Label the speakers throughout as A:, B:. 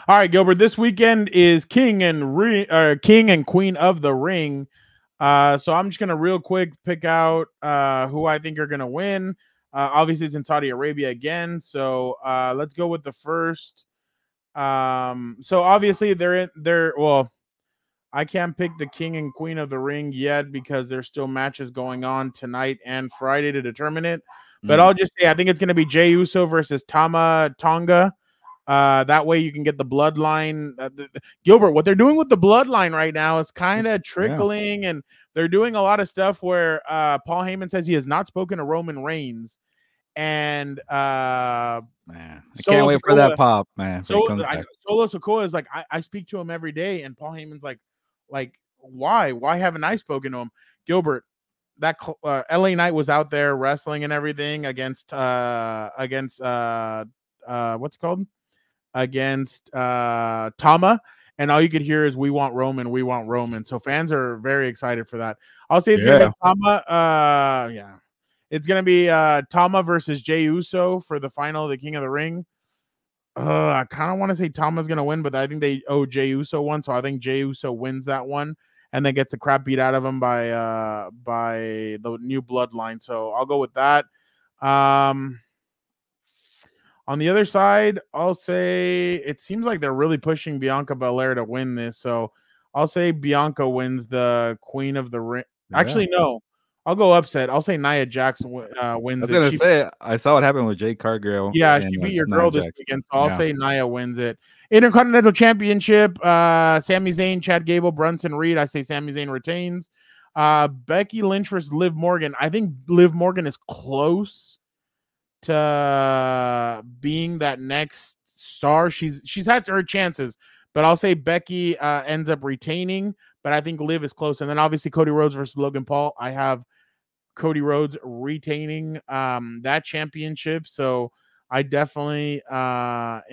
A: All right, Gilbert. This weekend is King and Queen of the Ring. So I'm just gonna real quick pick out who I think are gonna win. Obviously, it's in Saudi Arabia again. So let's go with the first. So obviously well, I can't pick the King and Queen of the Ring yet because there's still matches going on tonight and Friday to determine it. But I'll just say I think it's gonna be Jey Uso versus Tama Tonga. That way you can get the bloodline. Gilbert, what they're doing with the bloodline right now is kind of trickling, and they're doing a lot of stuff where Paul Heyman says he has not spoken to Roman Reigns, and
B: man, I can't wait for that pop, man.
A: Solo Sikoa is like, I speak to him every day, and Paul Heyman's like why haven't I spoken to him? Gilbert, that LA Knight was out there wrestling and everything against what's it called? Against Tama, and all you could hear is we want Roman. So fans are very excited for that. I'll say it's gonna be Tama. It's gonna be Tama versus Jey Uso for the final of the King of the Ring. I kind of want to say Tama's gonna win, but I think they owe Jey Uso one, so I think Jey Uso wins that one and then gets the crap beat out of him by the new bloodline. So I'll go with that. On the other side, I'll say it seems like they're really pushing Bianca Belair to win this. So I'll say Bianca wins the Queen of the Ring. Yeah. Actually, no. I'll go upset. I'll say Nia Jax wins.
B: I was going to say, I saw what happened with Jade Cargill.
A: Yeah, she beat your girl this weekend. So I'll say Nia wins it. Intercontinental Championship, Sami Zayn, Chad Gable, Brunson Reed. I say Sami Zayn retains. Becky Lynch versus Liv Morgan. I think Liv Morgan is close to being that next star. She's had her chances, but I'll say Becky ends up retaining, but I think Liv is close. And then obviously Cody Rhodes versus Logan Paul. I have Cody Rhodes retaining that championship. So I definitely what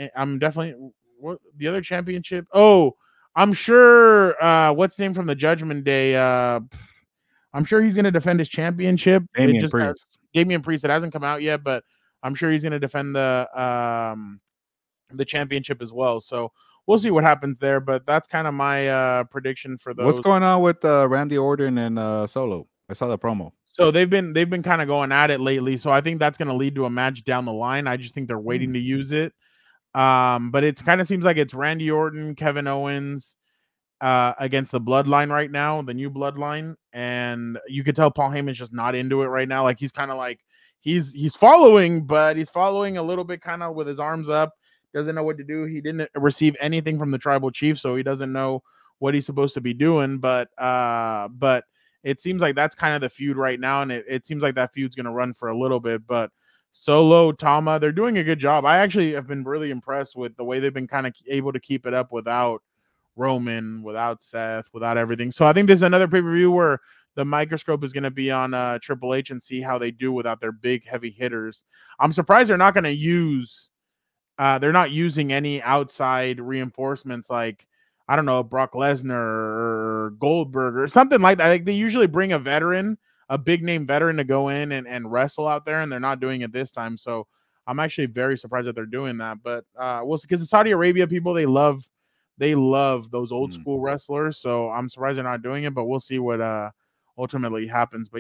A: the other championship? Oh, I'm sure what's the name from the Judgment Day? I'm sure he's going to defend his championship. Damian Priest. It hasn't come out yet, but I'm sure he's going to defend the championship as well. So we'll see what happens there. But that's kind of my prediction for those.
B: What's going on with Randy Orton and Solo? I saw the promo.
A: So they've been kind of going at it lately. So I think that's going to lead to a match down the line. I just think they're waiting to use it. But it kind of seems like it's Randy Orton, Kevin Owens against the Bloodline right now, the new Bloodline, and you could tell Paul Heyman's just not into it right now. Like he's kind of like he's following, but he's following a little bit kind of with his arms up. Doesn't know what to do. He didn't receive anything from the tribal chief, so he doesn't know what he's supposed to be doing. But it seems like that's kind of the feud right now, and it seems like that feud's going to run for a little bit. But Solo, Tama, they're doing a good job. I actually have been really impressed with the way they've been kind of able to keep it up without Roman, without Seth, without everything. So I think there's another pay-per-view where the microscope is going to be on Triple H and see how they do without their big, heavy hitters. I'm surprised they're not going to use they're not using any outside reinforcements like, I don't know, Brock Lesnar or Goldberg or something like that. Like they usually bring a veteran, a big name veteran to go in and wrestle out there, and they're not doing it this time. So I'm actually very surprised that they're doing that. But we'll see, because the Saudi Arabia people, they love those old school wrestlers. So I'm surprised they're not doing it, but we'll see what ultimately happens. But